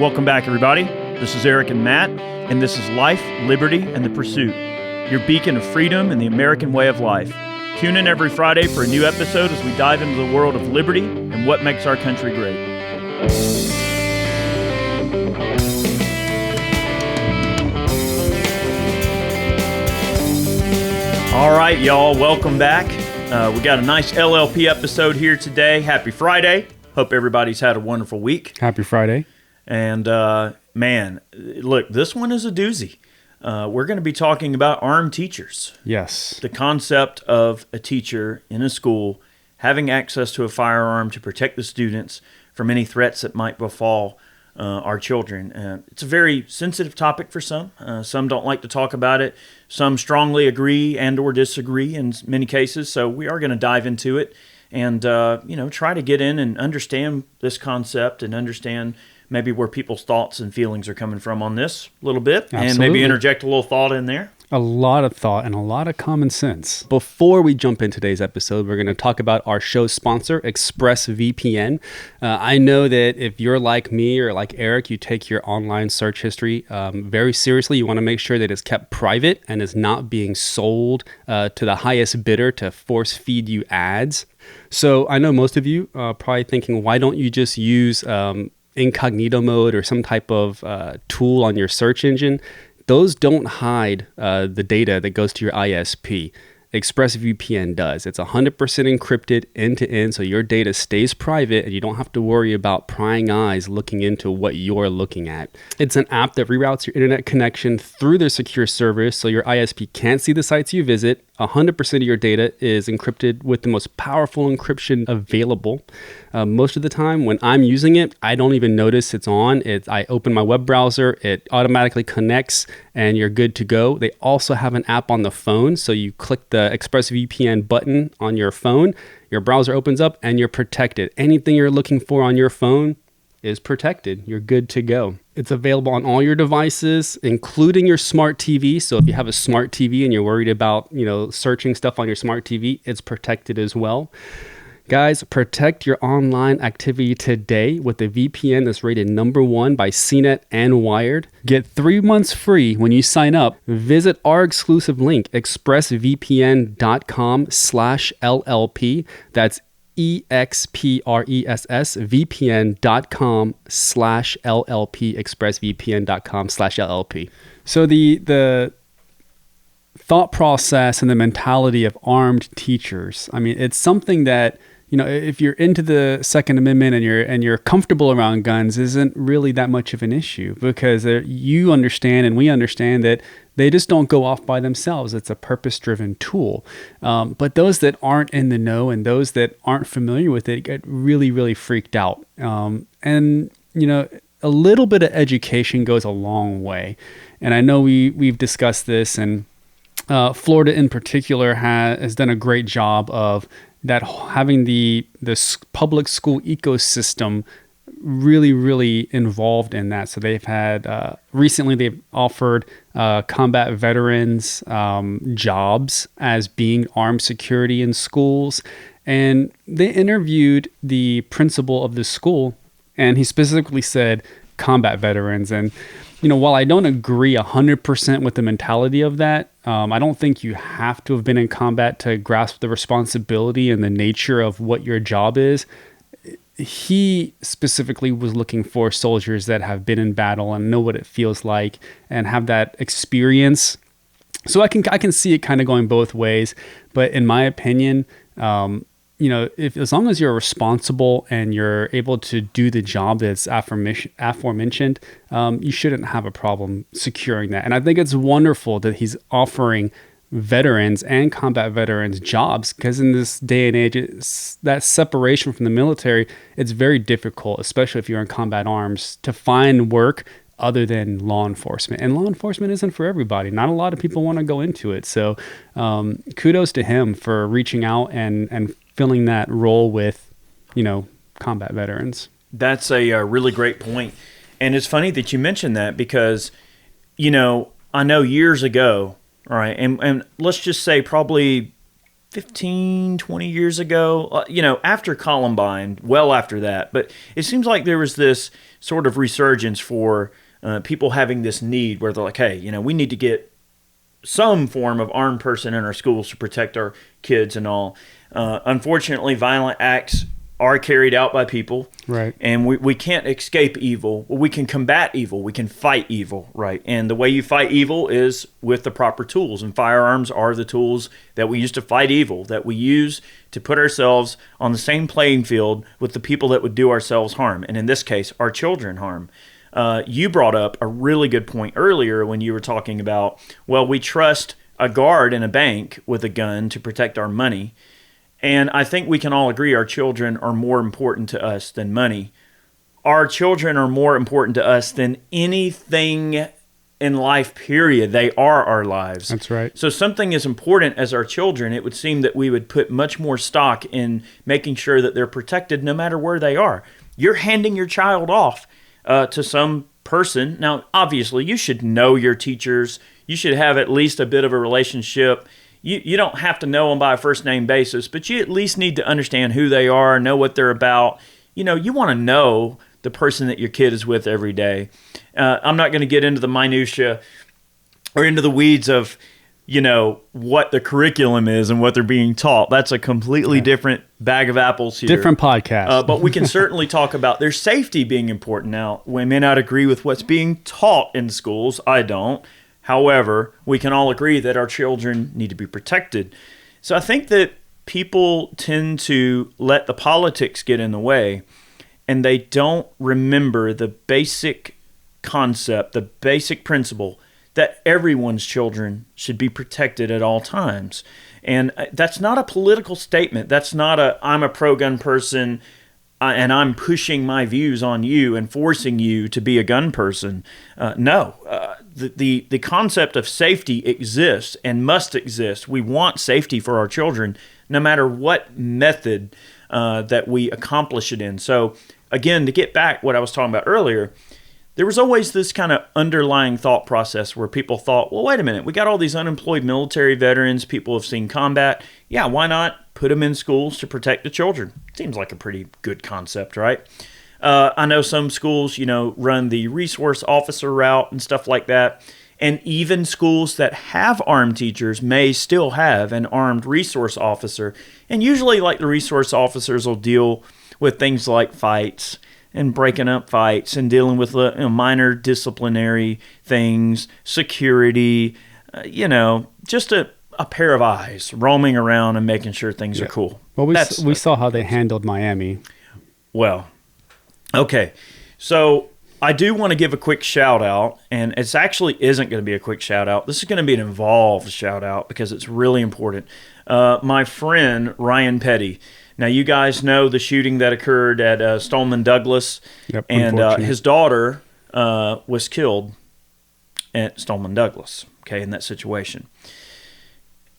Welcome back, everybody. This is Eric and Matt, and this is Life, Liberty, and the Pursuit, your beacon of freedom and the American way of life. Tune in every Friday for a new episode as we dive into the world of liberty and what makes our country great. All right, y'all, welcome back. We got a nice LLP episode here today. Happy Friday. Hope everybody's had a wonderful week. Happy Friday. And man, look, this one is a doozy. We're going to be talking about armed teachers. Yes. The concept of a teacher in a school having access to a firearm to protect the students from any threats that might befall our children. It's a very sensitive topic for some. Some don't like to talk about it. Some strongly agree and or disagree in many cases. So we are going to dive into it and try to get in and understand this concept and understand maybe where people's thoughts and feelings are coming from on this a little bit. Absolutely. And maybe interject a little thought in there. A lot of thought and a lot of common sense. Before we jump in today's episode, we're going to talk about our show sponsor, ExpressVPN. I know that if you're like me or like Eric, you take your online search history very seriously. You want to make sure that it's kept private and is not being sold to the highest bidder to force feed you ads. So I know most of you are probably thinking, why don't you just use incognito mode or some type of tool on your search engine? Those don't hide the data that goes to your ISP. ExpressVPN does. It's 100% encrypted end-to-end, so your data stays private and you don't have to worry about prying eyes looking into what you're looking at. It's an app that reroutes your internet connection through their secure servers so your ISP can't see the sites you visit. 100% of your data is encrypted with the most powerful encryption available. Most of the time when I'm using it, I don't even notice it's on. I open my web browser, it automatically connects, and you're good to go. They also have an app on the phone, so you click the ExpressVPN button on your phone, your browser opens up, and you're protected. Anything you're looking for on your phone is protected. You're good to go. It's available on all your devices, including your smart TV. So if you have a smart TV and you're worried about, searching stuff on your smart TV, it's protected as well. Guys, protect your online activity today with a VPN that's rated #1 by CNET and Wired. Get 3 months free when you sign up. Visit our exclusive link, expressvpn.com/LLP. That's expressvpn.com/LLP, expressvpn.com/LLP. So the thought process and the mentality of armed teachers, I mean, it's something that, if you're into the Second Amendment and you're comfortable around guns, isn't really that much of an issue because you understand and we understand that they just don't go off by themselves. It's a purpose-driven tool. But those that aren't in the know and those that aren't familiar with it get really, really freaked out. A little bit of education goes a long way. And I know we've discussed this, and Florida in particular has done a great job of that, having the public school ecosystem really, really involved in that. So they've had, recently they've offered combat veterans jobs as being armed security in schools. And they interviewed the principal of the school, and he specifically said combat veterans. And while I don't agree 100% with the mentality of that, I don't think you have to have been in combat to grasp the responsibility and the nature of what your job is. He specifically was looking for soldiers that have been in battle and know what it feels like and have that experience. So I can see it kind of going both ways. But in my opinion, if as long as you're responsible and you're able to do the job that's aforementioned, you shouldn't have a problem securing that. And I think it's wonderful that he's offering veterans and combat veterans jobs, because in this day and age, that separation from the military, it's very difficult, especially if you're in combat arms, to find work other than law enforcement. And law enforcement isn't for everybody. Not a lot of people want to go into it. So kudos to him for reaching out and filling that role with, combat veterans. That's a really great point. And it's funny that you mentioned that because, I know years ago, all right, and let's just say probably 15, 20 years ago, after Columbine, well after that. But it seems like there was this sort of resurgence for people having this need where they're like, hey, we need to get some form of armed person in our schools to protect our kids and all. Unfortunately, violent acts are carried out by people. Right. And we can't escape evil. Well, we can combat evil. We can fight evil, right? And the way you fight evil is with the proper tools. And firearms are the tools that we use to fight evil, that we use to put ourselves on the same playing field with the people that would do ourselves harm. And in this case, our children harm. You brought up a really good point earlier when you were talking about, well, we trust a guard in a bank with a gun to protect our money. And I think we can all agree our children are more important to us than money. Our children are more important to us than anything in life, period. They are our lives. That's right. So something as important as our children, it would seem that we would put much more stock in making sure that they're protected no matter where they are. You're handing your child off to some person. Now, obviously, you should know your teachers. You should have at least a bit of a relationship. You don't have to know them by a first name basis, but you at least need to understand who they are, know what they're about. You want to know the person that your kid is with every day. I'm not going to get into the minutia or into the weeds of, what the curriculum is and what they're being taught. That's a completely different bag of apples here. Different podcast. But we can certainly talk about their safety being important. Now, we may not agree with what's being taught in schools. I don't. However, we can all agree that our children need to be protected. So I think that people tend to let the politics get in the way, and they don't remember the basic concept, the basic principle that everyone's children should be protected at all times. And that's not a political statement. That's not I'm a pro-gun person and I'm pushing my views on you and forcing you to be a gun person. No. The concept of safety exists and must exist. We want safety for our children no matter what method that we accomplish it in. So again, to get back what I was talking about earlier, there was always this kind of underlying thought process where people thought, well, wait a minute, we got all these unemployed military veterans, people have seen combat. Yeah, why not put them in schools to protect the children? Seems like a pretty good concept, right? I know some schools, run the resource officer route and stuff like that. And even schools that have armed teachers may still have an armed resource officer. And usually, the resource officers will deal with things like fights and breaking up fights and dealing with minor disciplinary things, security, just a pair of eyes roaming around and making sure things are cool. Well, we saw how they handled Miami. Well, okay. So I do want to give a quick shout out, and it actually isn't going to be a quick shout out. This is going to be an involved shout out because it's really important. My friend, Ryan Petty. Now, you guys know the shooting that occurred at Stoneman Douglas, and his daughter was killed at Stoneman Douglas, in that situation.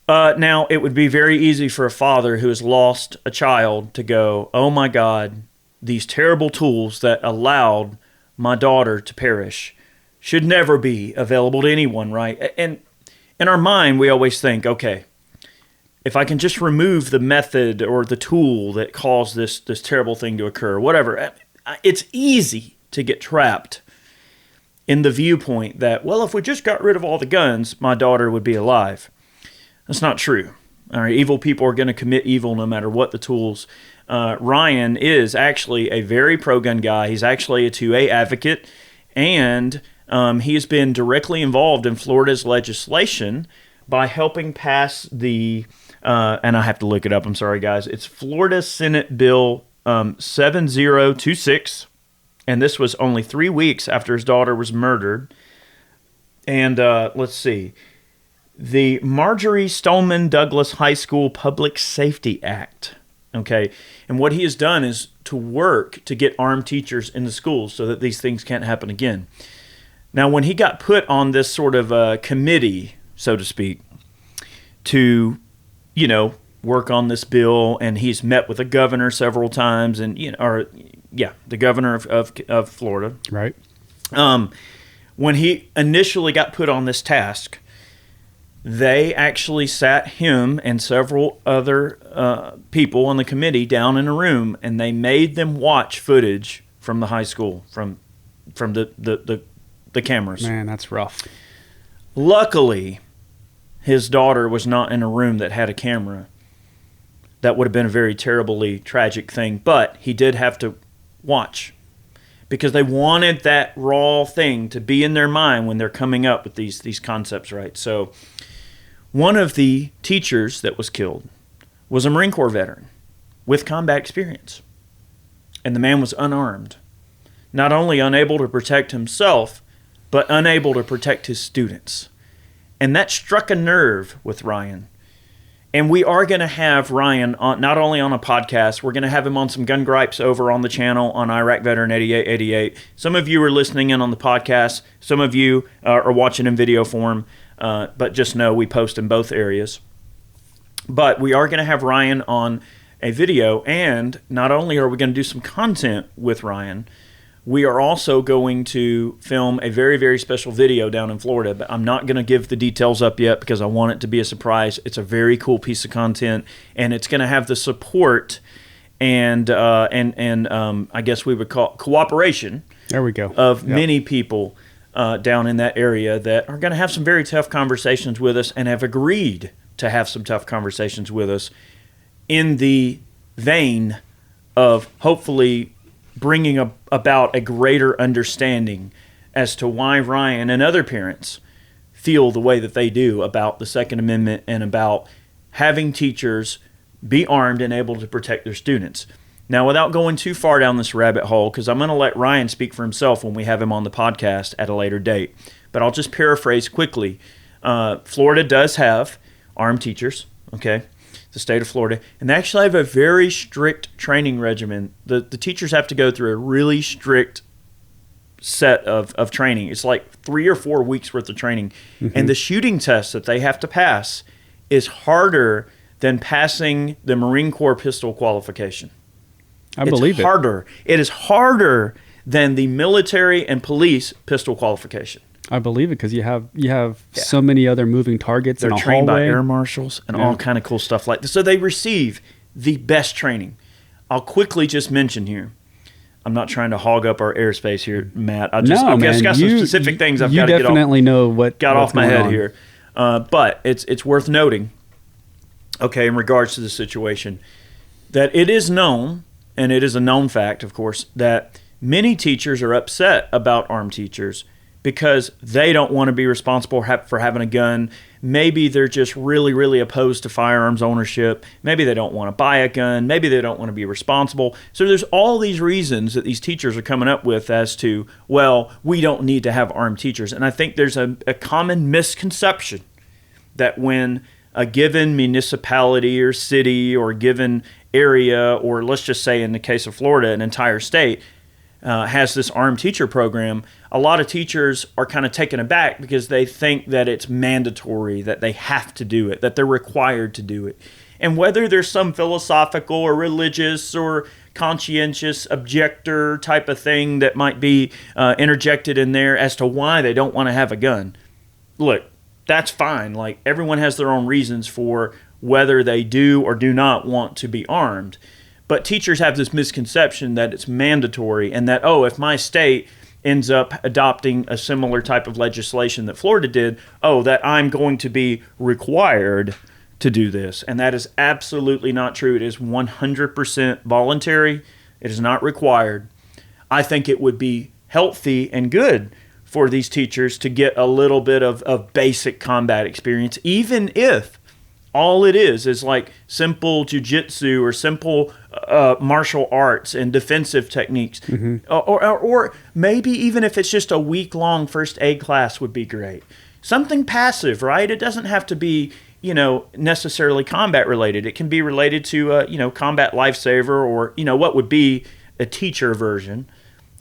Now, it would be very easy for a father who has lost a child to go, oh my God, these terrible tools that allowed my daughter to perish should never be available to anyone, right? And in our mind, we always think, okay, if I can just remove the method or the tool that caused this terrible thing to occur, whatever, it's easy to get trapped in the viewpoint that, well, if we just got rid of all the guns, my daughter would be alive. That's not true. All right, evil people are going to commit evil no matter what the tools. Ryan is actually a very pro-gun guy. He's actually a 2A advocate, and he has been directly involved in Florida's legislation by helping pass the and I have to look it up. I'm sorry, guys. It's Florida Senate Bill 7026, and this was only 3 weeks after his daughter was murdered. And let's see. The Marjorie Stoneman Douglas High School Public Safety Act. Okay, and what he has done is to work to get armed teachers in the schools so that these things can't happen again. Now, when he got put on this sort of committee, so to speak, to work on this bill, and he's met with the governor several times, and the governor of Florida. Right. When he initially got put on this task, they actually sat him and several other people on the committee down in a room, and they made them watch footage from the high school, from the cameras. Man, that's rough. Luckily, his daughter was not in a room that had a camera. That would have been a very terribly tragic thing, but he did have to watch because they wanted that raw thing to be in their mind when they're coming up with these concepts, right? So one of the teachers that was killed was a Marine Corps veteran with combat experience, and the man was unarmed, not only unable to protect himself, but unable to protect his students. And that struck a nerve with Ryan. And we are going to have Ryan on, not only on a podcast, we're going to have him on some Gun Gripes over on the channel on Iraq Veteran 8888. Some of you are listening in on the podcast. Some of you are watching in video form. But just know we post in both areas. But we are going to have Ryan on a video. And not only are we going to do some content with Ryan, we are also going to film a very, very special video down in Florida, but I'm not going to give the details up yet because I want it to be a surprise. It's a very cool piece of content, and it's going to have the support and I guess we would call cooperation. There we go. Of many people down in that area that are going to have some very tough conversations with us and have agreed to have some tough conversations with us in the vein of hopefully bringing about a greater understanding as to why Ryan and other parents feel the way that they do about the Second Amendment and about having teachers be armed and able to protect their students. Now, without going too far down this rabbit hole, because I'm going to let Ryan speak for himself when we have him on the podcast at a later date, but I'll just paraphrase quickly. Florida does have armed teachers, okay? The state of Florida, and they actually have a very strict training regimen. The teachers have to go through a really strict set of training. It's like 3 or 4 weeks worth of training. Mm-hmm. And the shooting test that they have to pass is harder than passing the Marine Corps pistol qualification. I believe it. Harder. It is harder than the military and police pistol qualification. I believe it because you have so many other moving targets. They're in a trained hallway. by air marshals and all kind of cool stuff like this. So they receive the best training. I'll quickly just mention here. I'm not trying to hog up our airspace here, Matt. I've got some specific things I've got to get off. You definitely know what got off my head on. here. But it's worth noting, okay, in regards to the situation, that it is known, and it is a known fact, of course, that many teachers are upset about armed teachers because they don't want to be responsible for having a gun. Maybe they're just really, really opposed to firearms ownership. Maybe they don't want to buy a gun. Maybe they don't want to be responsible. So there's all these reasons that these teachers are coming up with as to, well, we don't need to have armed teachers. And I think there's a common misconception that when a given municipality or city or given area, or let's just say in the case of Florida, an entire state, has this armed teacher program, a lot of teachers are kind of taken aback because they think that it's mandatory, that they have to do it, that they're required to do it. And whether there's some philosophical or religious or conscientious objector type of thing that might be interjected in there as to why they don't want to have a gun, look, that's fine. Like, everyone has their own reasons for whether they do or do not want to be armed. But teachers have this misconception that it's mandatory and that, oh, if my state ends up adopting a similar type of legislation that Florida did, oh, that I'm going to be required to do this. And that is absolutely not true. It is 100% voluntary. It is not required. I think it would be healthy and good for these teachers to get a little bit of basic combat experience, even if all it is like simple jujitsu or simple martial arts and defensive techniques. Mm-hmm. Or maybe even if it's just a week-long first aid class would be great. Something passive, right? It doesn't have to be, necessarily combat related. It can be related to, combat lifesaver or, what would be a teacher version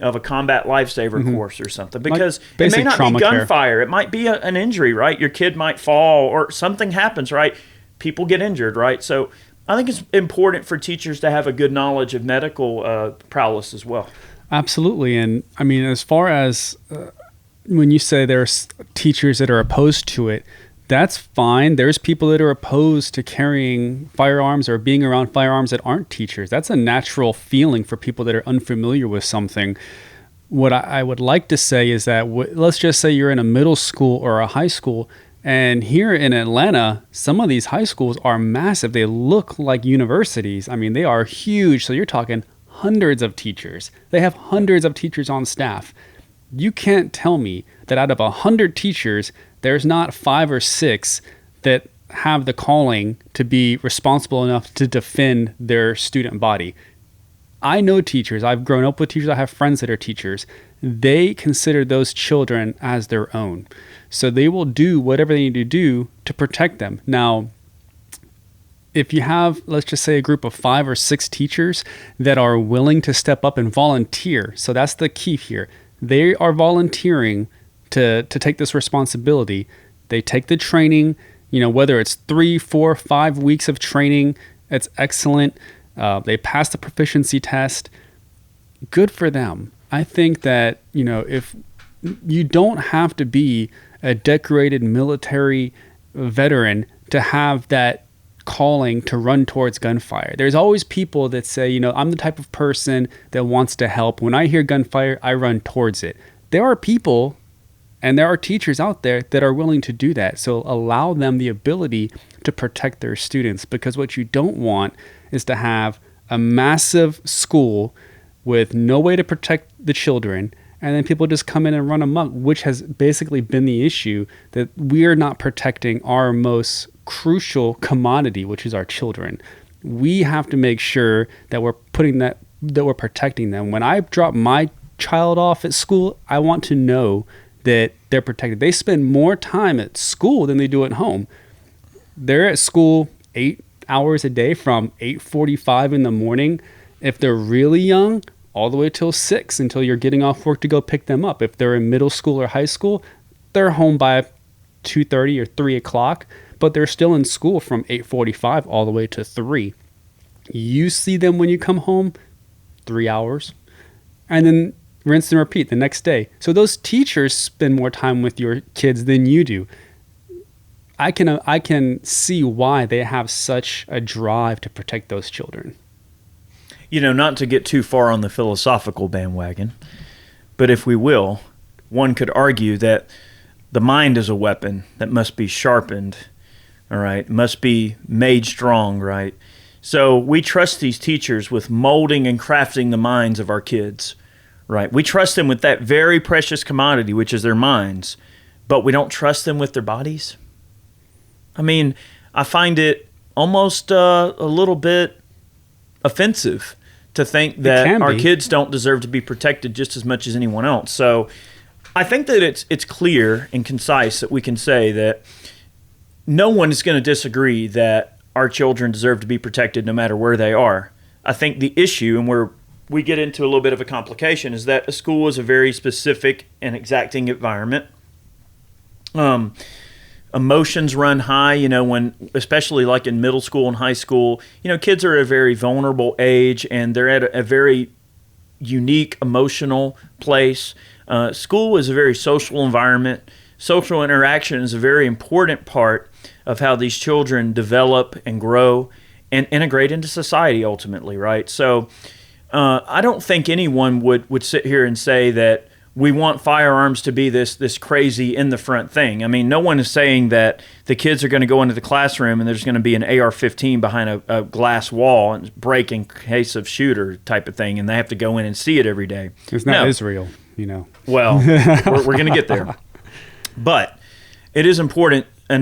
of a combat lifesaver course or something. Because it may not be gunfire. Care. It might be an injury, right? Your kid might fall or something happens, right? People get injured, right? So I think it's important for teachers to have a good knowledge of medical prowess as well. Absolutely. And I mean, as far as when you say there's teachers that are opposed to it, That's fine. There's people that are opposed to carrying firearms or being around firearms that aren't teachers. That's a natural feeling for people that are unfamiliar with something. What I would like to say is that let's just say you're in a middle school or a high school, and here in Atlanta, some of these high schools are massive. They look like universities. I mean, they are huge. So you're talking hundreds of teachers. They have hundreds of teachers on staff. You can't tell me that out of 100 teachers, there's not 5 or 6 that have the calling to be responsible enough to defend their student body. I know teachers. I've grown up with teachers. I have friends that are teachers. They consider those children as their own. So they will do whatever they need to do to protect them. Now, if you have, let's just say, a group of 5 or 6 teachers that are willing to step up and volunteer, so that's the key here. They are volunteering to take this responsibility. They take the training, whether it's 3, 4, 5 weeks of training, it's excellent. They pass the proficiency test. Good for them. I think that, if you don't have to be a decorated military veteran to have that calling to run towards gunfire. There's always people that say, I'm the type of person that wants to help. When I hear gunfire, I run towards it. There are people and there are teachers out there that are willing to do that. So allow them the ability to protect their students, because what you don't want is to have a massive school with no way to protect the children, and then people just come in and run amok, which has basically been the issue, that we are not protecting our most crucial commodity, which is our children. We have to make sure that we're we're protecting them. When I drop my child off at school, I want to know that they're protected. They spend more time at school than they do at home. They're at school 8 hours a day from 8:45 in the morning. If they're really young, all the way till 6, until you're getting off work to go pick them up. If they're in middle school or high school, they're home by 2:30 or 3 o'clock, but they're still in school from 8:45 all the way to 3. You see them when you come home, 3 hours, and then rinse and repeat the next day. So those teachers spend more time with your kids than you do. I can see why they have such a drive to protect those children. Not to get too far on the philosophical bandwagon, but if we will, one could argue that the mind is a weapon that must be sharpened, all right, must be made strong, right? So we trust these teachers with molding and crafting the minds of our kids, right? We trust them with that very precious commodity, which is their minds, but we don't trust them with their bodies. I mean, I find it almost a little bit offensive to think that our kids don't deserve to be protected just as much as anyone else. So I think that it's clear and concise that we can say that no one is going to disagree that our children deserve to be protected no matter where they are. I think the issue, and where we get into a little bit of a complication, is that a school is a very specific and exacting environment. Emotions run high, when, especially like in middle school and high school, kids are at a very vulnerable age and they're at a very unique emotional place. School is a very social environment. Social interaction is a very important part of how these children develop and grow and integrate into society ultimately, right? So I don't think anyone would sit here and say that we want firearms to be this crazy in the front thing. I mean, no one is saying that the kids are going to go into the classroom and there's going to be an AR-15 behind a glass wall and break in case of shooter type of thing, and they have to go in and see it every day. It's not Israel, Well, we're going to get there. But it is an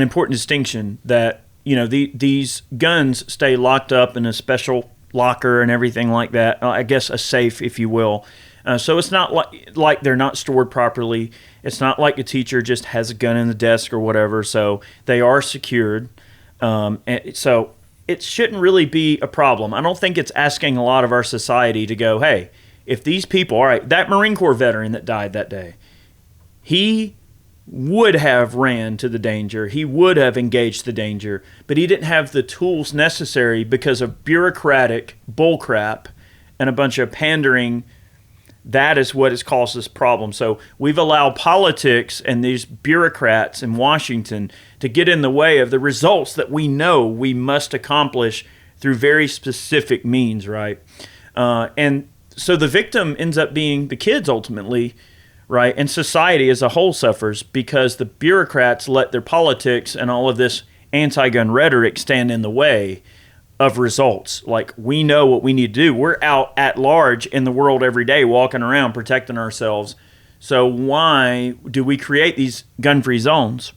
important distinction that, these guns stay locked up in a special locker and everything like that. I guess a safe, if you will. So it's not like they're not stored properly. It's not like a teacher just has a gun in the desk or whatever. So they are secured. So it shouldn't really be a problem. I don't think it's asking a lot of our society to go, hey, if these people, all right, that Marine Corps veteran that died that day, he would have ran to the danger. He would have engaged the danger, but he didn't have the tools necessary because of bureaucratic bullcrap and a bunch of pandering that is what has caused this problem. So we've allowed politics and these bureaucrats in Washington to get in the way of the results that we know we must accomplish through very specific means, right? And so the victim ends up being the kids ultimately, right? And society as a whole suffers because the bureaucrats let their politics and all of this anti-gun rhetoric stand in the way of results. Like, we know what we need to do. We're out at large in the world every day, walking around, protecting ourselves. So why do we create these gun-free zones?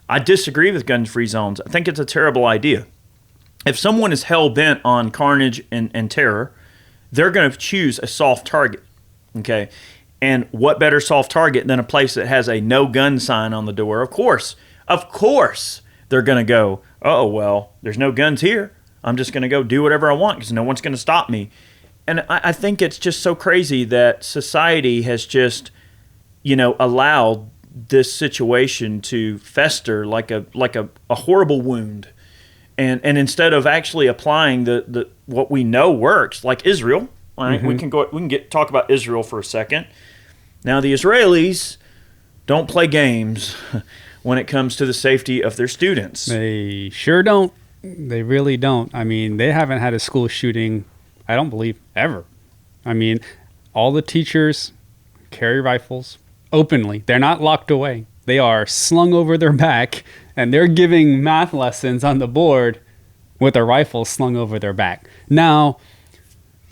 I disagree with gun-free zones. I think it's a terrible idea. If someone is hell-bent on carnage and terror, they're going to choose a soft target, okay? And what better soft target than a place that has a no-gun sign on the door? Of course, they're going to go, oh, well, there's no guns here. I'm just going to go do whatever I want because no one's going to stop me. And I think it's just so crazy that society has just, allowed this situation to fester like a horrible wound. And instead of actually applying the what we know works, like Israel, right? We can talk about Israel for a second. Now, the Israelis don't play games when it comes to the safety of their students. They sure don't. They really don't. I mean, they haven't had a school shooting, I don't believe, ever. I mean, all the teachers carry rifles openly. They're not locked away. They are slung over their back, and they're giving math lessons on the board with a rifle slung over their back. Now,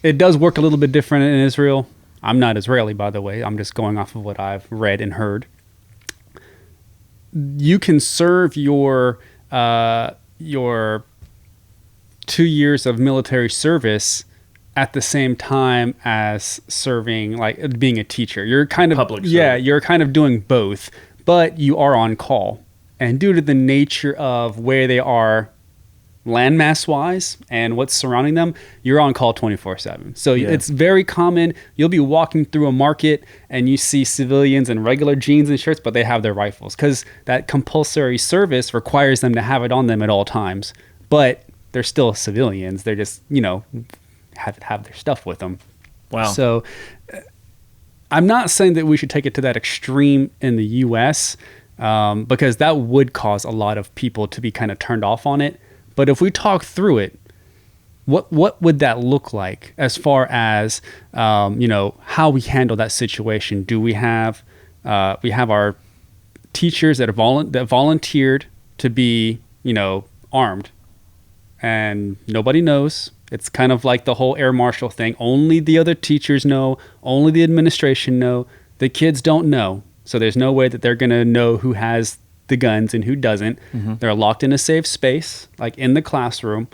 it does work a little bit different in Israel. I'm not Israeli, by the way. I'm just going off of what I've read and heard. You can serve your 2 years of military service at the same time as serving, like being a teacher. You're kind of public service. Yeah, you're kind of doing both, but you are on call. And due to the nature of where they are landmass wise and what's surrounding them, you're on call 24/7. So it's very common. You'll be walking through a market and you see civilians in regular jeans and shirts, but they have their rifles because that compulsory service requires them to have it on them at all times. But they're still civilians. They're just, have their stuff with them. Wow. So I'm not saying that we should take it to that extreme in the U.S. Because that would cause a lot of people to be kind of turned off on it. But if we talk through it, what would that look like as far as how we handle that situation? Do we have our teachers that volunteered to be armed, and nobody knows? It's kind of like the whole air marshal thing. Only the other teachers know. Only the administration know. The kids don't know. So there's no way that they're going to know who has the guns and who doesn't. Mm-hmm. They're locked in a safe space, like in the classroom.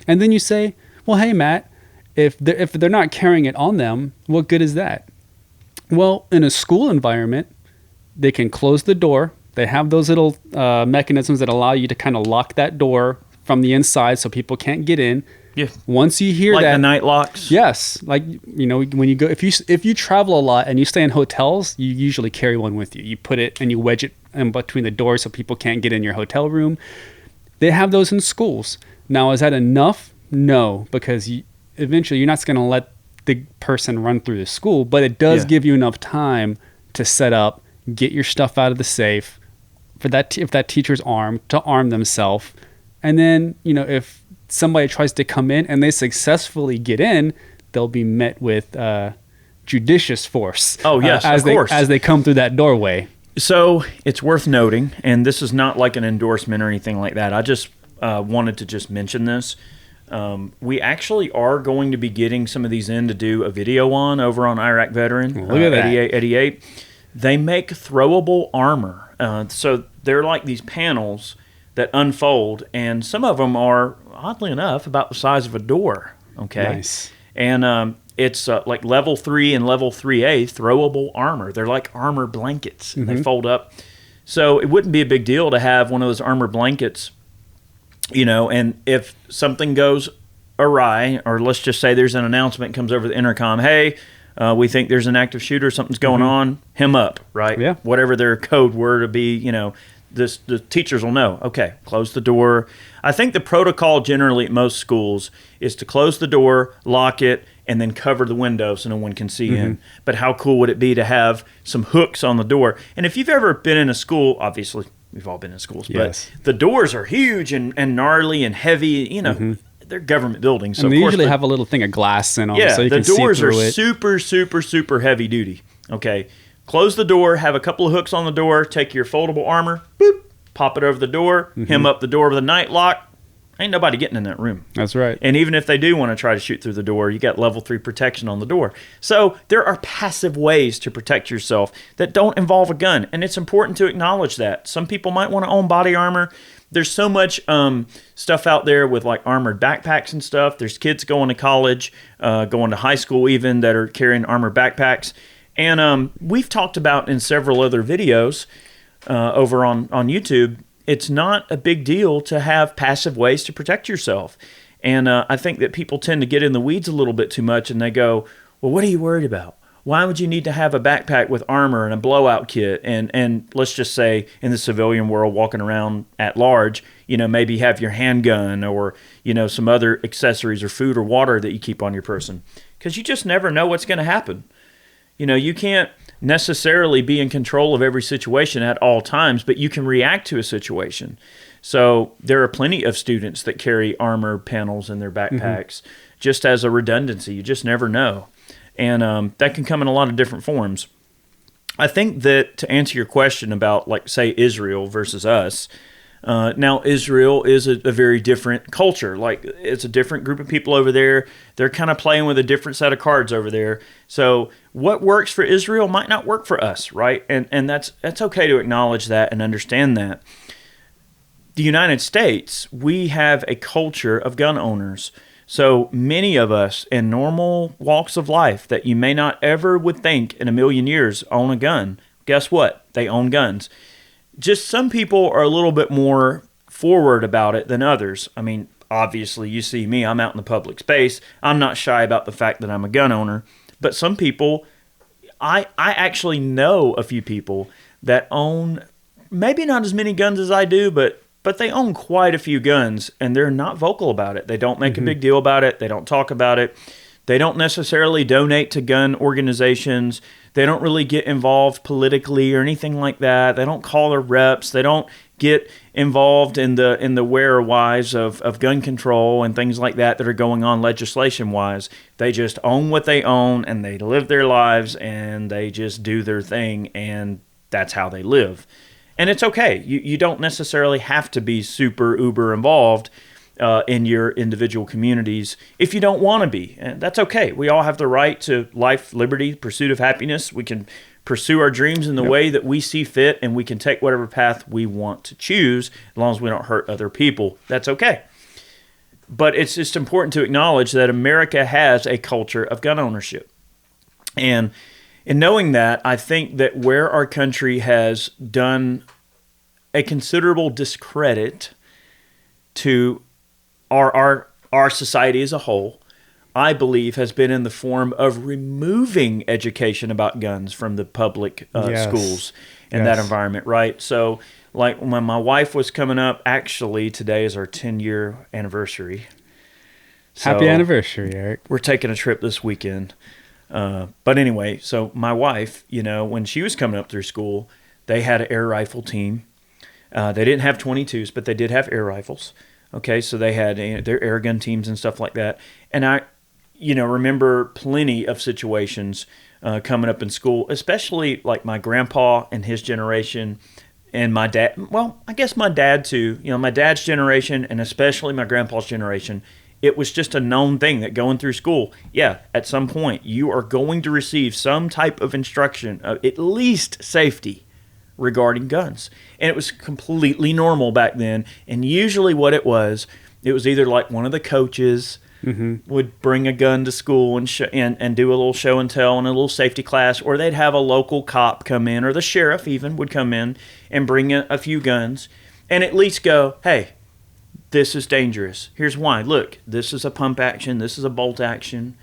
And then you say, well, hey, Matt, if they're not carrying it on them, what good is that? Well, in a school environment, they can close the door. They have those little mechanisms that allow you to kind of lock that door from the inside so people can't get in. Yeah. Once you hear like that, the night locks. Yes, like when you go, if you travel a lot and you stay in hotels, you usually carry one with you. You put it and you wedge it in between the doors so people can't get in your hotel room. They have those in schools. Now, is that enough? No, because eventually you're not going to let the person run through the school, but it does give you enough time to set up, get your stuff out of the safe, for that if that teacher's armed, to arm themselves, and then if somebody tries to come in and they successfully get in, they'll be met with judicious force. Oh, yes, of course. As they come through that doorway. So it's worth noting, and this is not like an endorsement or anything like that. I just wanted to just mention this. We actually are going to be getting some of these in to do a video on over on Iraq Veteran. Look at that. 88. They make throwable armor. So they're like these panels that unfold, and some of them are, oddly enough, about the size of a door. Okay. Nice. And it's like level 3 and level 3A throwable armor. They're like armor blankets, and they fold up. So it wouldn't be a big deal to have one of those armor blankets, and if something goes awry, or let's just say there's an announcement comes over the intercom, hey, we think there's an active shooter, something's going on, hem up, right? Yeah. Whatever their code word to be, the teachers will know, okay, close the door. I think the protocol generally at most schools is to close the door, lock it, and then cover the window so no one can see in. But how cool would it be to have some hooks on the door? And if you've ever been in a school, obviously we've all been in schools, Yes. but the doors are huge and gnarly and heavy. You know, they're government buildings, so And they of course usually have a little thing of glass in them, yeah, so you the can see doors are through it. super, super, super heavy duty. Okay, close the door, have a couple of hooks on the door, take your foldable armor, boop, pop it over the door, hem up the door with a night lock. Ain't nobody getting in that room. That's right. And even if they do want to try to shoot through the door, you got level 3 protection on the door. So there are passive ways to protect yourself that don't involve a gun. And it's important to acknowledge that. Some people might want to own body armor. There's so much stuff out there with like armored backpacks and stuff. There's kids going to college, going to high school even, that are carrying armored backpacks. And we've talked about in several other videos over on YouTube, it's not a big deal to have passive ways to protect yourself. And I think that people tend to get in the weeds a little bit too much, and they go, well, what are you worried about? Why would you need to have a backpack with armor and a blowout kit? And let's just say in the civilian world, walking around at large, you know, maybe have your handgun or, you know, some other accessories or food or water that you keep on your person. Because you just never know what's going to happen. You know, you can't necessarily be in control of every situation at all times, but you can react to a situation. So there are plenty of students that carry armor panels in their backpacks just as a redundancy. You just never know. And that can come in a lot of different forms. I think that to answer your question about, like, say, Israel versus us, now Israel is a very different culture. Like, it's a different group of people over there. They're kind of playing with a different set of cards over there. So what works for Israel might not work for us, right? And that's okay to acknowledge that and understand that. The United States, we have a culture of gun owners. So many of us in normal walks of life that you may not ever would think in a million years own a gun. Guess what? They own guns. Just some people are a little bit more forward about it than others. I mean, obviously, you see me, I'm out in the public space. I'm not shy about the fact that I'm a gun owner. But some people, I actually know a few people that own maybe not as many guns as I do, but they own quite a few guns, and they're not vocal about it. They don't make a big deal about it. They don't talk about it. They don't necessarily donate to gun organizations. They don't really get involved politically or anything like that. They don't call their reps. They don't get involved in the where-wise of gun control and things like that are going on legislation-wise. They just own what they own, and they live their lives, and they just do their thing, and that's how they live. And it's okay. You don't necessarily have to be super uber involved in your individual communities if you don't want to be. And that's okay. We all have the right to life, liberty, pursuit of happiness. We can pursue our dreams in the way that we see fit, and we can take whatever path we want to choose as long as we don't hurt other people. That's okay. But it's just important to acknowledge that America has a culture of gun ownership. And in knowing that, I think that where our country has done a considerable discredit to our society as a whole, I believe has been in the form of removing education about guns from the public schools and that environment, right? So, like when my wife was coming up, actually today is our 10-year anniversary. So Happy anniversary, Eric. We're taking a trip this weekend. But anyway, so my wife, you know, when she was coming up through school, they had an air rifle team. They didn't have 22s, but they did have air rifles. Okay, so they had their air gun teams and stuff like that. And I, you know, remember plenty of situations coming up in school, especially like my grandpa and his generation and my dad. Well, I guess my dad too. You know, my dad's generation and especially my grandpa's generation. It was just a known thing that going through school, at some point you are going to receive some type of instruction, at least safety, regarding guns. And it was completely normal back then. And usually what it was either like one of the coaches would bring a gun to school and do a little show and tell and a little safety class, or they'd have a local cop come in, or the sheriff even would come in and bring a few guns and at least go, hey, this is dangerous. Here's why. Look, this is a pump action. This is a bolt action.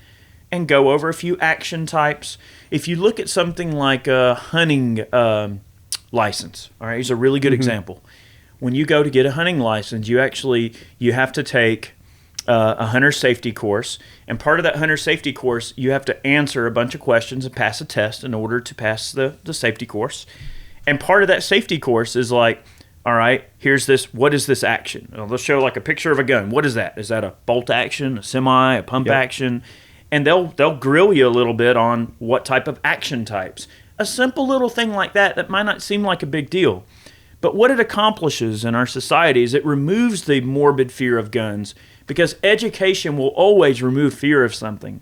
And go over a few action types. If you look at something like a hunting license, all right, here's a really good example. When you go to get a hunting license, you have to take a hunter safety course. And part of that hunter safety course, you have to answer a bunch of questions and pass a test in order to pass the safety course. And part of that safety course is like, all right, here's this. What is this action? They'll show like a picture of a gun. What is that? Is that a bolt action, a semi, a pump action? And they'll grill you a little bit on what type of action types. A simple little thing like that might not seem like a big deal. But what it accomplishes in our society is it removes the morbid fear of guns, because education will always remove fear of something,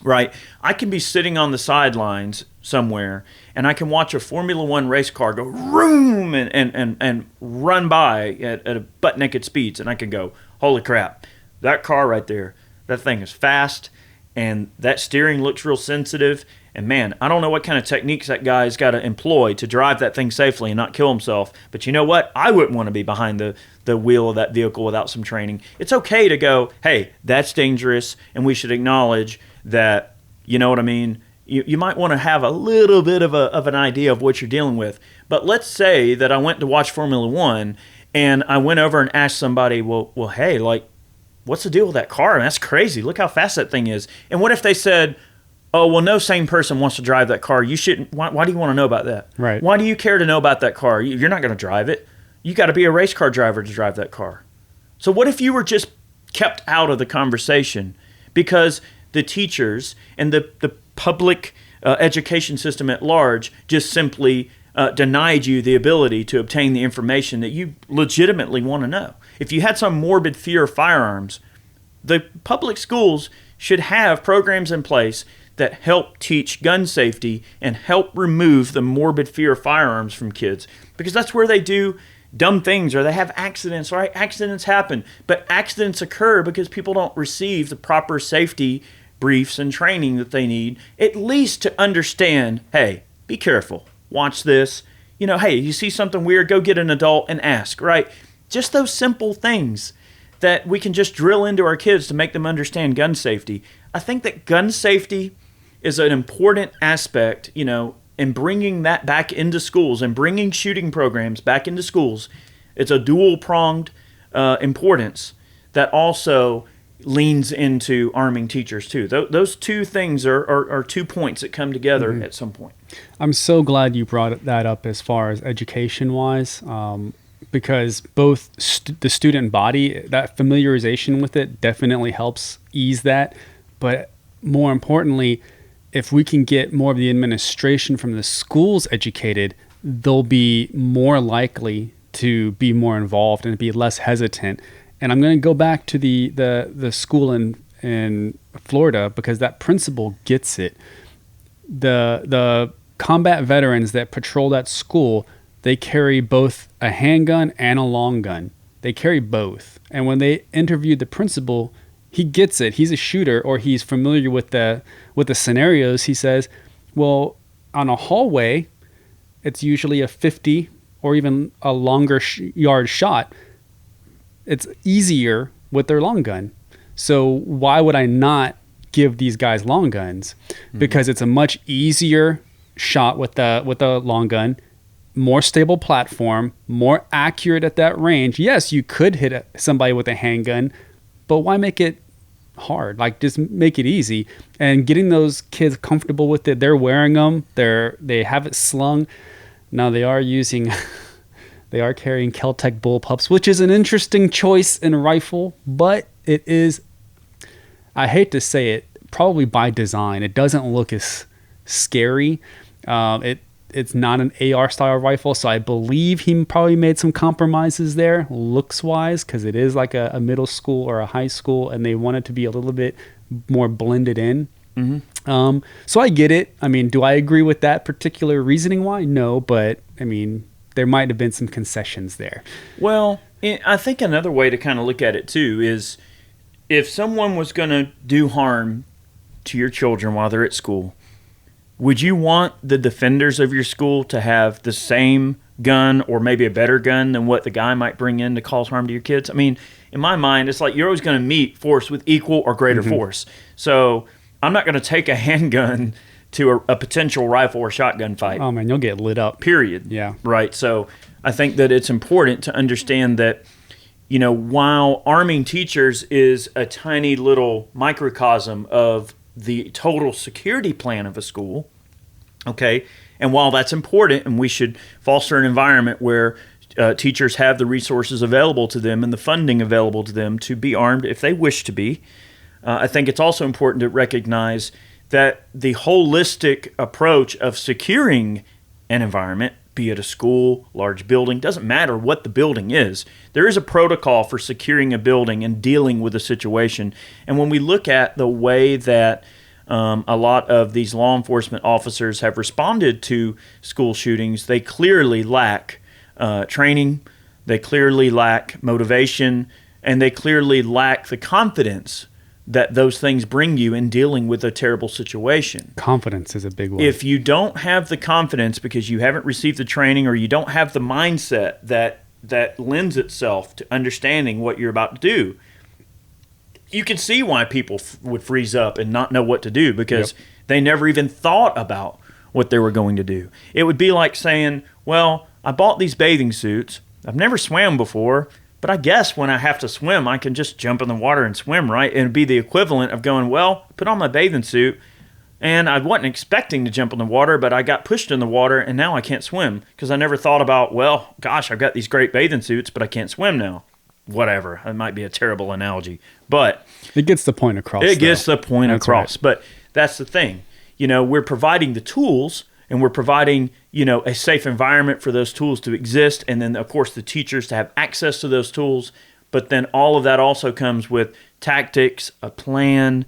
right? I can be sitting on the sidelines somewhere and I can watch a Formula One race car go vroom and run by at a butt-naked speeds, and I can go, holy crap, that car right there, that thing is fast, and that steering looks real sensitive. And man, I don't know what kind of techniques that guy's got to employ to drive that thing safely and not kill himself. But you know what? I wouldn't want to be behind the wheel of that vehicle without some training. It's okay to go, hey, that's dangerous, and we should acknowledge that, you know what I mean? You might want to have a little bit of an idea of what you're dealing with. But let's say that I went to watch Formula One, and I went over and asked somebody, well, hey, like, what's the deal with that car? That's crazy. Look how fast that thing is. And what if they said, oh, well, no sane person wants to drive that car. You shouldn't. Why do you want to know about that? Right. Why do you care to know about that car? You're not going to drive it. You got to be a race car driver to drive that car. So what if you were just kept out of the conversation because the teachers and the public education system at large just simply denied you the ability to obtain the information that you legitimately want to know? If you had some morbid fear of firearms, the public schools should have programs in place that help teach gun safety and help remove the morbid fear of firearms from kids, because that's where they do dumb things or they have accidents, right? Accidents happen, but accidents occur because people don't receive the proper safety briefs and training that they need, at least to understand, hey, be careful, watch this, you know, hey, you see something weird, go get an adult and ask, right? Just those simple things that we can just drill into our kids to make them understand gun safety. I think that gun safety is an important aspect, you know, in bringing that back into schools and bringing shooting programs back into schools. It's a dual-pronged importance that also leans into arming teachers too. Those two things are 2 points that come together at some point. I'm so glad you brought that up as far as education-wise, because both the student body, that familiarization with it definitely helps ease that. But more importantly, if we can get more of the administration from the schools educated, they'll be more likely to be more involved and be less hesitant. And I'm going to go back to the school in Florida, because that principal gets it. The combat veterans that patrol that school, they carry both a handgun and a long gun. They carry both. And when they interviewed the principal, he gets it. He's a shooter, or he's familiar with the scenarios. He says, well, on a hallway, it's usually a 50 or even a longer yard shot. It's easier with their long gun. So why would I not give these guys long guns? Because it's a much easier shot with the long gun, more stable platform, more accurate at that range. Yes, you could hit somebody with a handgun, but why make it hard? Like, just make it easy. And getting those kids comfortable with it, they're wearing them, they have it slung. Now they are carrying Kel-Tec bullpups, which is an interesting choice in a rifle, but it is, I hate to say it, probably by design. It doesn't look as scary. It's not an AR style rifle, so I believe he probably made some compromises there, looks wise, because it is like a middle school or a high school, and they want it to be a little bit more blended in. So I get it. I mean, do I agree with that particular reasoning why? No, but I mean, there might have been some concessions there. Well, I think another way to kind of look at it too is, if someone was going to do harm to your children while they're at school, would you want the defenders of your school to have the same gun or maybe a better gun than what the guy might bring in to cause harm to your kids? I mean, in my mind, it's like you're always going to meet force with equal or greater force. So I'm not going to take a handgun to a potential rifle or shotgun fight. Oh, man, you'll get lit up. Period. Yeah. Right. So I think that it's important to understand that, while arming teachers is a tiny little microcosm of the total security plan of a school, okay, and while that's important and we should foster an environment where teachers have the resources available to them and the funding available to them to be armed if they wish to be, I think it's also important to recognize that the holistic approach of securing an environment, be it a school, large building, doesn't matter what the building is. There is a protocol for securing a building and dealing with a situation. And when we look at the way that a lot of these law enforcement officers have responded to school shootings, they clearly lack training, they clearly lack motivation, and they clearly lack the confidence that those things bring you in dealing with a terrible situation. Confidence is a big one. If you don't have the confidence because you haven't received the training or you don't have the mindset that lends itself to understanding what you're about to do, you can see why people would freeze up and not know what to do because they never even thought about what they were going to do. It would be like saying, well, I bought these bathing suits. I've never swam before. But I guess when I have to swim, I can just jump in the water and swim, right? And it'd be the equivalent of going, well, put on my bathing suit, and I wasn't expecting to jump in the water, but I got pushed in the water, and now I can't swim because I never thought about, well, gosh, I've got these great bathing suits, but I can't swim now. Whatever. It might be a terrible analogy, but it gets the point across. It gets the point across. Right. But that's the thing. We're providing the tools, and we're providing, a safe environment for those tools to exist. And then, of course, the teachers to have access to those tools. But then all of that also comes with tactics, a plan,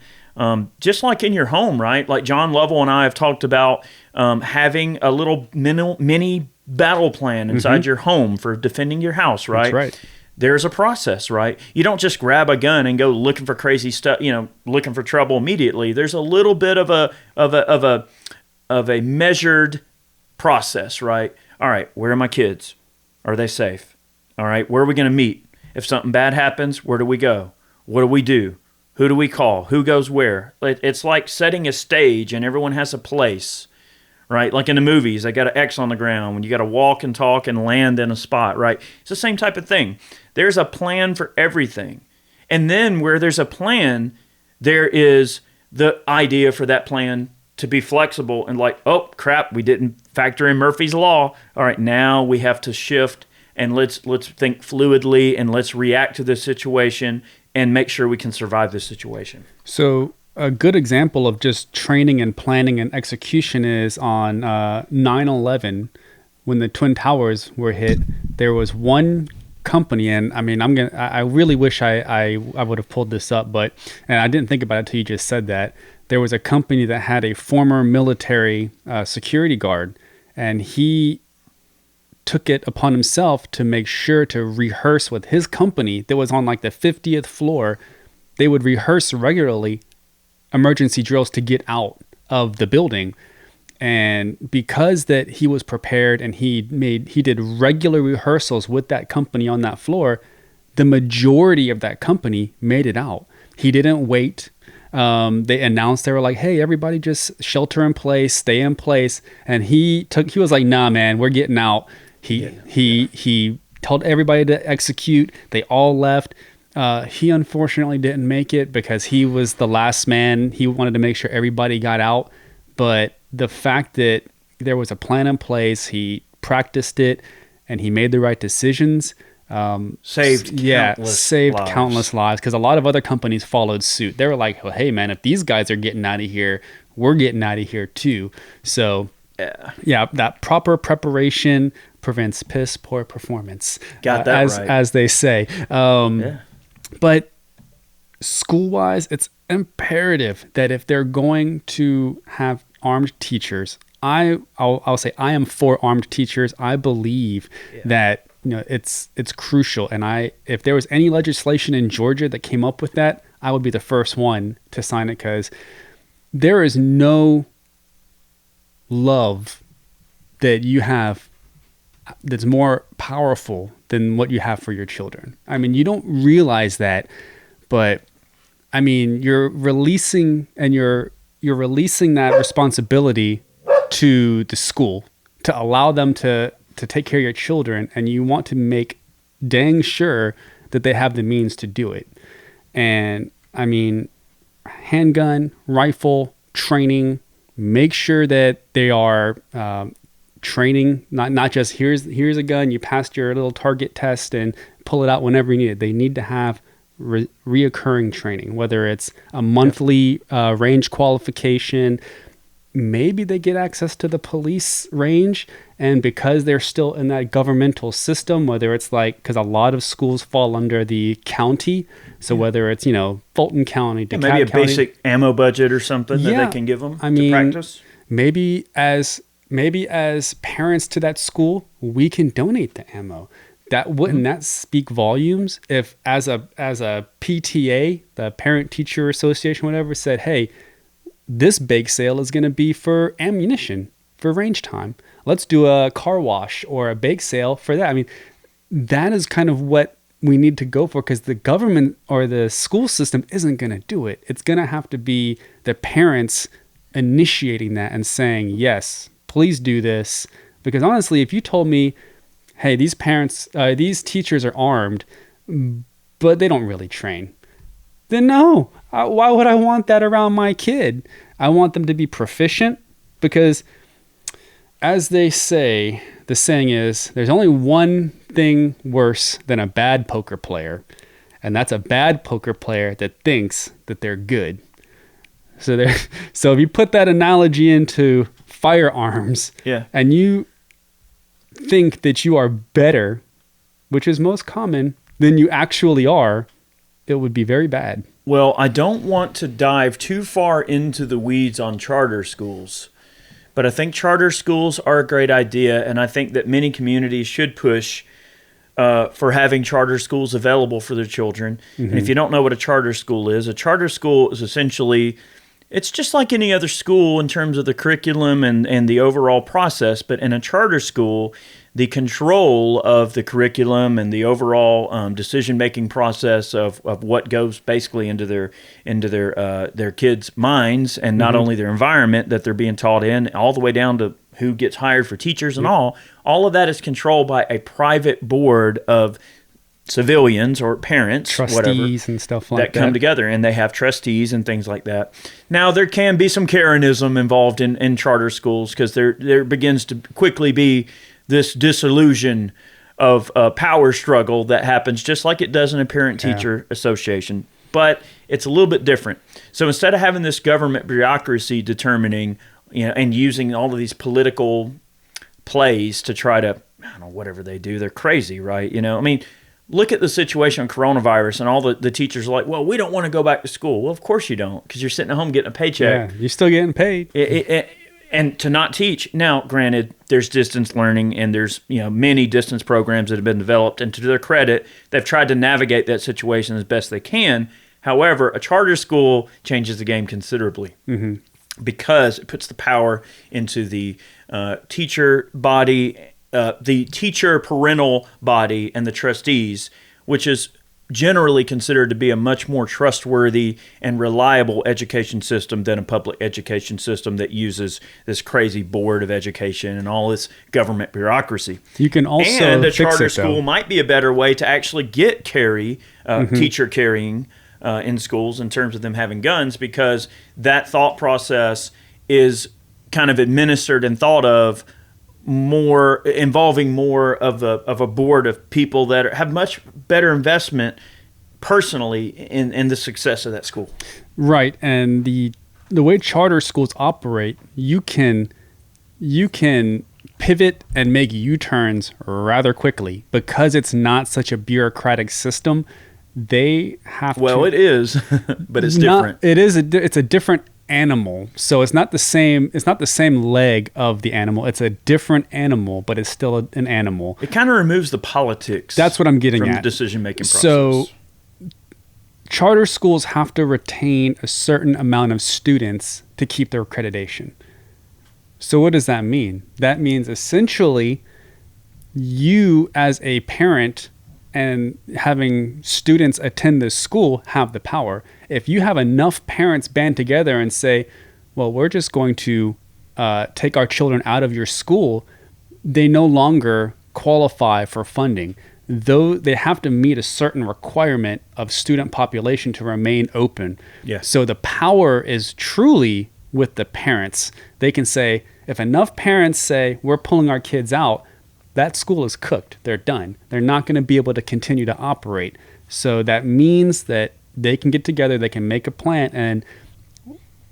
just like in your home, right? Like John Lovell and I have talked about having a little mini battle plan inside your home for defending your house, right? That's right. There's a process, right? You don't just grab a gun and go looking for crazy stuff, looking for trouble immediately. There's a little bit of a measured process, right? All right, where are my kids? Are they safe? All right, where are we going to meet? If something bad happens, where do we go? What do we do? Who do we call? Who goes where? It's like setting a stage and everyone has a place, right? Like in the movies, they got an X on the ground when you got to walk and talk and land in a spot, right? It's the same type of thing. There's a plan for everything. And then where there's a plan, there is the idea for that plan to be flexible and like, oh, crap, we didn't factor in Murphy's Law. All right, now we have to shift and let's think fluidly and let's react to this situation and make sure we can survive this situation. So a good example of just training and planning and execution is on 9/11 when the Twin Towers were hit. There was one company, and I mean, I really wish I would have pulled this up, and I didn't think about it until you just said that. There was a company that had a former military security guard, and he took it upon himself to make sure to rehearse with his company that was on like the 50th floor. They would rehearse regularly emergency drills to get out of the building. And because that he was prepared and he did regular rehearsals with that company on that floor, the majority of that company made it out. He didn't wait. They announced, they were like, hey, everybody just shelter in place, stay in place. And he was like, nah, man, we're getting out. He told everybody to execute. They all left. He unfortunately didn't make it because he was the last man. He wanted to make sure everybody got out. But the fact that there was a plan in place, he practiced it, and he made the right decisions. Saved countless lives because a lot of other companies followed suit. They were like, well, hey man, if these guys are getting out of here, we're getting out of here too. So yeah, that proper preparation prevents piss poor performance. Got that right. As they say. But school wise, it's imperative that if they're going to have armed teachers, I'll say I am for armed teachers. I believe that it's crucial. And if there was any legislation in Georgia that came up with that, I would be the first one to sign it because there is no love that you have that's more powerful than what you have for your children. I mean, you don't realize that, but I mean, you're releasing that responsibility to the school to allow them to take care of your children, and you want to make dang sure that they have the means to do it. And I mean, handgun, rifle, training, make sure that they are training, not just here's a gun, you passed your little target test and pull it out whenever you need it. They need to have reoccurring training, whether it's a monthly range qualification. Maybe they get access to the police range, and because they're still in that governmental system, whether it's like, because a lot of schools fall under the county, so whether it's, Fulton County, DeKalb maybe a County, basic ammo budget or something that they can give them to practice. Maybe as parents to that school, we can donate the ammo. That wouldn't that speak volumes if as a PTA, the Parent Teacher Association, whatever, said, hey, this bake sale is going to be for ammunition, for range time. Let's do a car wash or a bake sale for that. I mean, that is kind of what we need to go for, because the government or the school system isn't going to do it. It's going to have to be the parents initiating that and saying, yes, please do this. Because honestly, if you told me, hey, these teachers are armed, but they don't really train, then no. Why would I want that around my kid? I want them to be proficient, because as they say, the saying is, there's only one thing worse than a bad poker player, and that's a bad poker player that thinks that they're good. So if you put that analogy into firearms, and you think that you are better, which is most common, than you actually are, it would be very bad. Well, I don't want to dive too far into the weeds on charter schools, but I think charter schools are a great idea, and I think that many communities should push for having charter schools available for their children. Mm-hmm. And if you don't know what a charter school is essentially, it's just like any other school in terms of the curriculum and the overall process, but in a charter school, the control of the curriculum and the overall decision-making process of what goes basically into their kids' minds, and not only their environment that they're being taught in, all the way down to who gets hired for teachers and all of that is controlled by a private board of civilians or parents, trustees and stuff like that come together, and they have trustees and things like that. Now, there can be some Karenism involved in charter schools, because there begins to quickly be this disillusion of a power struggle that happens just like it does in a parent-teacher association. But it's a little bit different. So instead of having this government bureaucracy determining, and using all of these political plays to try to, I don't know, whatever they do, they're crazy, right? I mean, look at the situation on coronavirus, and all the teachers are like, well, we don't want to go back to school. Well, of course you don't, because you're sitting at home getting a paycheck. Yeah, you're still getting paid. And to not teach. Now, granted, there's distance learning, and there's many distance programs that have been developed, and to their credit, they've tried to navigate that situation as best they can. However, a charter school changes the game considerably, because it puts the power into the teacher body, the teacher parental body, and the trustees, which is generally considered to be a much more trustworthy and reliable education system than a public education system that uses this crazy board of education and all this government bureaucracy. You can also and a charter school might be a better way to actually get teacher carrying in schools in terms of them having guns, because that thought process is kind of administered and thought of involving more of a board of people that have much better investment personally in the success of that school. Right, and the way charter schools operate, you can pivot and make U-turns rather quickly, because it's not such a bureaucratic system. They have it is, but it's different. It's a different animal, so it's not the same leg of the animal. It's a different animal, but it's still an animal. It kind of removes the politics. That's what I'm getting from at. The decision-making process. So charter schools have to retain a certain amount of students to keep their accreditation. So what does that mean? That means essentially you as a parent and having students attend this school have the power. If you have enough parents band together and say, well, we're just going to take our children out of your school, they no longer qualify for funding. though they have to meet a certain requirement of student population to remain open. Yes. So the power is truly with the parents. They can say, if enough parents say, we're pulling our kids out, that school is cooked. They're done. They're not going to be able to continue to operate. So that means that they can get together, they can make a plan. And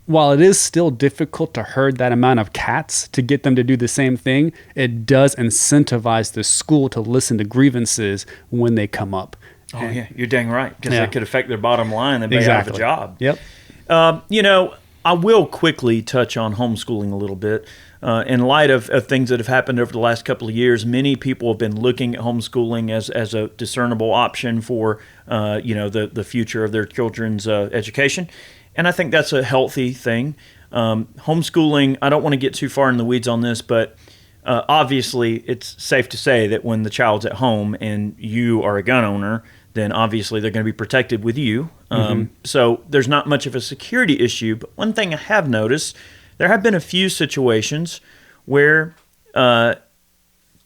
while it is still difficult to herd that amount of cats to get them to do the same thing, it does incentivize the school to listen to grievances when they come up. Oh, yeah, you're dang right, because it could affect their bottom line and they Exactly. have a job. Yep. I will quickly touch on homeschooling a little bit. In light of things that have happened over the last couple of years, many people have been looking at homeschooling as a discernible option for the future of their children's education, and I think that's a healthy thing. Homeschooling, I don't want to get too far in the weeds on this, but obviously it's safe to say that when the child's at home and you are a gun owner, then obviously they're going to be protected with you. So there's not much of a security issue. But one thing I have noticed, there have been a few situations where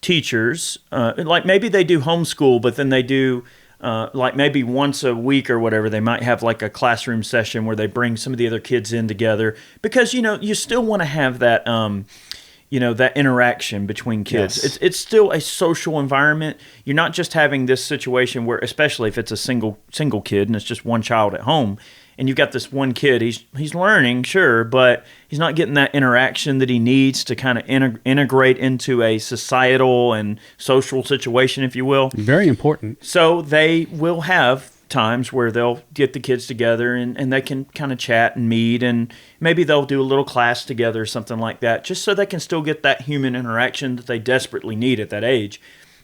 teachers, like maybe they do homeschool, but then they do like maybe once a week or whatever, they might have like a classroom session where they bring some of the other kids in together because, you still want to have that, that interaction between kids. Yes. It's still a social environment. You're not just having this situation where, especially if it's a single kid and it's just one child at home, and you've got this one kid, he's learning, sure, but he's not getting that interaction that he needs to kind of integrate into a societal and social situation, if you will. Very important. So they will have times where they'll get the kids together and they can kind of chat and meet, and maybe they'll do a little class together or something like that, just so they can still get that human interaction that they desperately need at that age.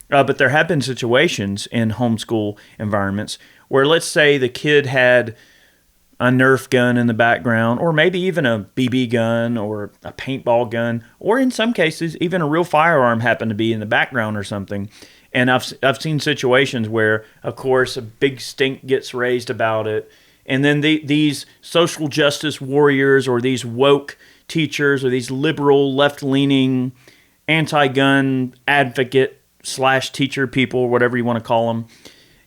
But there have been situations in homeschool environments where, let's say, the kid had a Nerf gun in the background, or maybe even a BB gun or a paintball gun, or in some cases, even a real firearm happened to be in the background or something. And I've seen situations where, of course, a big stink gets raised about it. And then these social justice warriors or these woke teachers or these liberal, left-leaning, anti-gun advocate / teacher people, whatever you want to call them,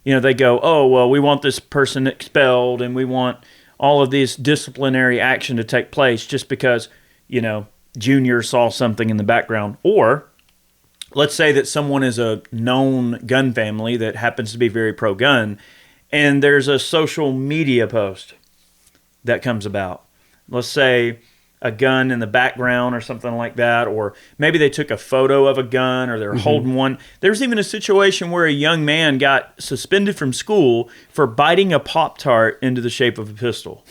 they go, oh, well, we want this person expelled and we want all of this disciplinary action to take place just because, Junior saw something in the background. Or let's say that someone is a known gun family that happens to be very pro-gun, and there's a social media post that comes about. Let's say a gun in the background or something like that, or maybe they took a photo of a gun or they're holding one. There's even a situation where a young man got suspended from school for biting a Pop-Tart into the shape of a pistol.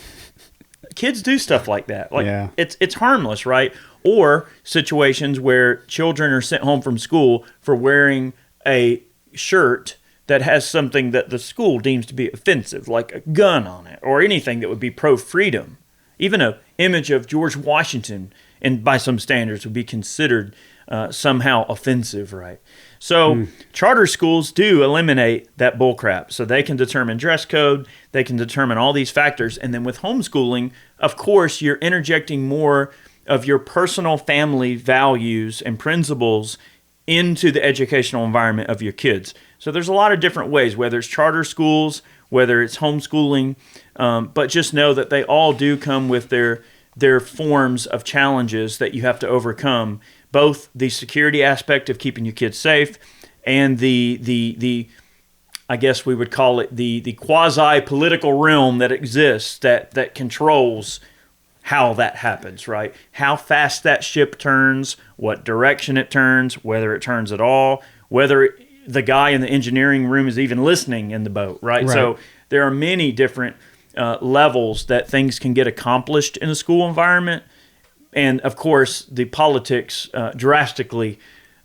Kids do stuff like that. It's harmless, right? Or situations where children are sent home from school for wearing a shirt that has something that the school deems to be offensive, like a gun on it, or anything that would be pro-freedom. Even an image of George Washington, and by some standards, would be considered somehow offensive, right? So charter schools do eliminate that bullcrap. So they can determine dress code, they can determine all these factors. And then with homeschooling, of course, you're interjecting more of your personal family values and principles into the educational environment of your kids. So there's a lot of different ways, whether it's charter schools, whether it's homeschooling, but just know that they all do come with their forms of challenges that you have to overcome, both the security aspect of keeping your kids safe and the I guess we would call it the quasi-political realm that exists that controls how that happens, right? How fast that ship turns, what direction it turns, whether it turns at all, whether the guy in the engineering room is even listening in the boat, right? So there are many different levels that things can get accomplished in a school environment. And, of course, the politics drastically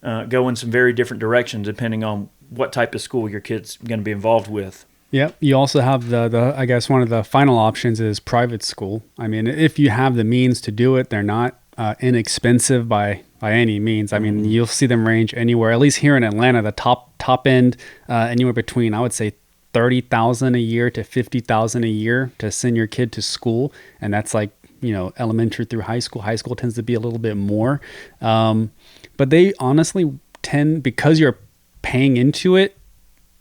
go in some very different directions depending on what type of school your kid's going to be involved with. Yep. You also have the I guess one of the final options is private school. I mean, if you have the means to do it, they're not inexpensive by any means. I mean, you'll see them range anywhere, at least here in Atlanta, the top end, anywhere between, I would say, $30,000 a year to $50,000 a year to send your kid to school. And that's like, elementary through high school. High school tends to be a little bit more. But they honestly tend, because you're paying into it,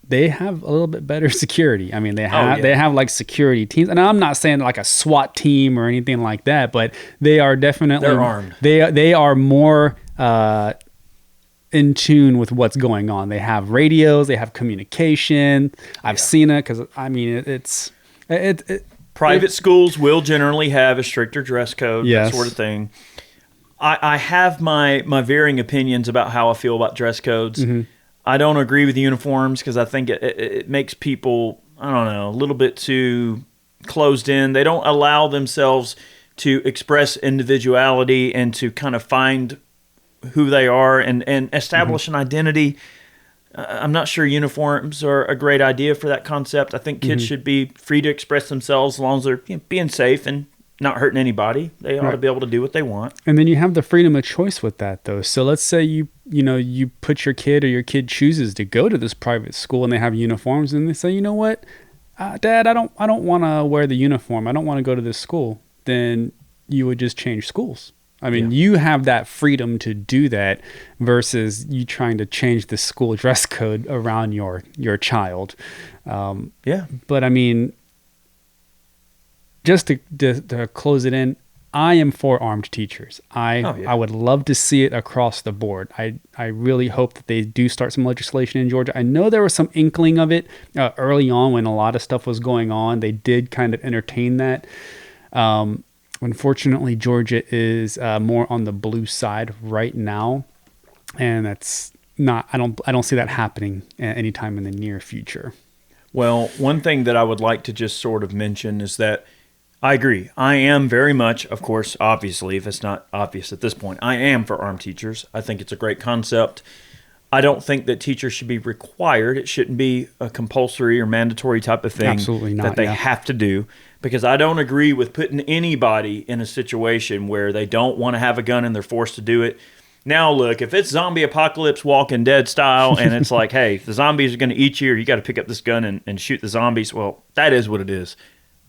they have a little bit better security. I mean, they have yeah. they have like security teams, and I'm not saying like a SWAT team or anything like that, but they are definitely They're armed. They are more in tune with what's going on. They have radios, they have communication. I've seen it because I mean Private schools will generally have a stricter dress code, Yes. that sort of thing. I have my varying opinions about how I feel about dress codes. Mm-hmm. I don't agree with uniforms because I think it makes people, I don't know, a little bit too closed in. They don't allow themselves to express individuality and to kind of find who they are and establish an identity. I'm not sure uniforms are a great idea for that concept. I think kids should be free to express themselves as long as they're being safe and not hurting anybody. They ought to be able to do what they want. And then you have the freedom of choice with that, though. So let's say you put your kid, or your kid chooses to go to this private school and they have uniforms, and they say, you know what, Dad, I don't want to wear the uniform. I don't want to go to this school. Then you would just change schools. I mean, you have that freedom to do that versus you trying to change the school dress code around your child. But I mean, just to close it in, I am for armed teachers. I would love to see it across the board. I really hope that they do start some legislation in Georgia. I know there was some inkling of it early on when a lot of stuff was going on. They did kind of entertain that. Unfortunately, Georgia is more on the blue side right now, and that's not. I don't see that happening anytime in the near future. Well, one thing that I would like to just sort of mention is that I agree. I am very much, of course, obviously, if it's not obvious at this point, I am for armed teachers. I think it's a great concept. I don't think that teachers should be required. It shouldn't be a compulsory or mandatory type of thing. Absolutely not, that they have to do, because I don't agree with putting anybody in a situation where they don't want to have a gun and they're forced to do it. Now, look, if it's zombie apocalypse, Walking Dead style, and it's like, hey, the zombies are going to eat you, or you got to pick up this gun and shoot the zombies, well, that is what it is.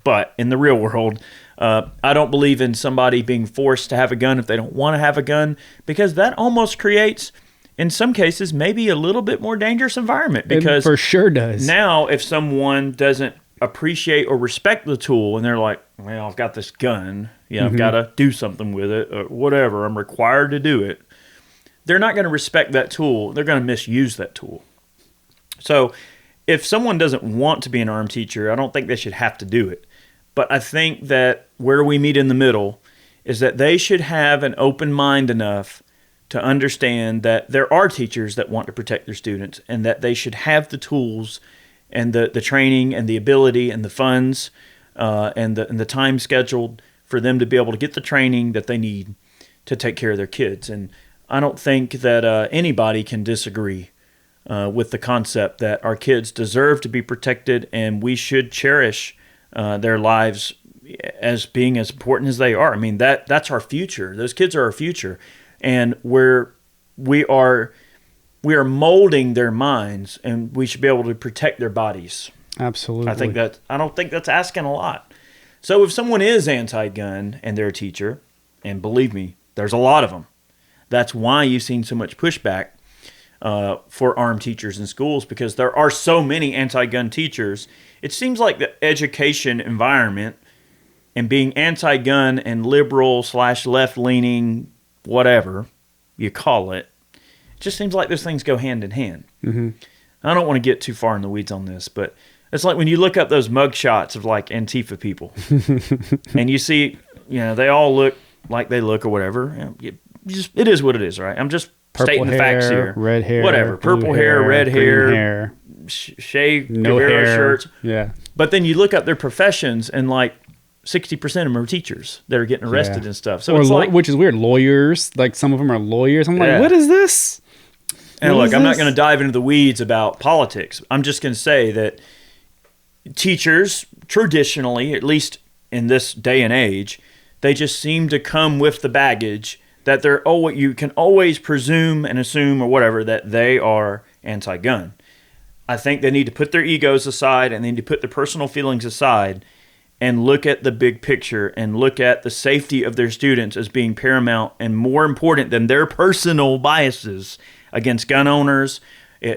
But in the real world, I don't believe in somebody being forced to have a gun if they don't want to have a gun, because that almost creates, in some cases, maybe a little bit more dangerous environment. Because it for sure does. Now, if someone doesn't appreciate or respect the tool and they're like, well, I've got this gun, I've got to do something with it, or whatever, I'm required to do it, they're not going to respect that tool. They're going to misuse that tool. So if someone doesn't want to be an armed teacher, I don't think they should have to do it. But I think that where we meet in the middle is that they should have an open mind enough to understand that there are teachers that want to protect their students, and that they should have the tools and the training and the ability and the funds and the time scheduled for them to be able to get the training that they need to take care of their kids. And I don't think that anybody can disagree with the concept that our kids deserve to be protected, and we should cherish their lives as being as important as they are. I mean, that's our future. Those kids are our future, and we are molding their minds, and we should be able to protect their bodies. Absolutely. I don't think that's asking a lot. So if someone is anti-gun and they're a teacher, and believe me, there's a lot of them. That's why you've seen so much pushback for armed teachers in schools, because there are so many anti-gun teachers. It seems like the education environment and being anti-gun and liberal / left-leaning, whatever you call it, it just seems like those things go hand in hand. Mm-hmm. I don't want to get too far in the weeds on this, but it's like when you look up those mug shots of like Antifa people and you see, they all look like they look or whatever. It is what it is, right? I'm just stating the facts here. Red hair, whatever, purple hair, red hair, shaved, no Guevara hair shirts. Yeah. But then you look up their professions, and like 60% of them are teachers that are getting arrested and stuff. So it's like, which is weird. Lawyers, like some of them are lawyers. I'm like, what is this? And look, I'm not going to dive into the weeds about politics. I'm just going to say that teachers, traditionally, at least in this day and age, they just seem to come with the baggage that you can always presume and assume or whatever that they are anti-gun. I think they need to put their egos aside, and they need to put their personal feelings aside and look at the big picture and look at the safety of their students as being paramount and more important than their personal biases against gun owners,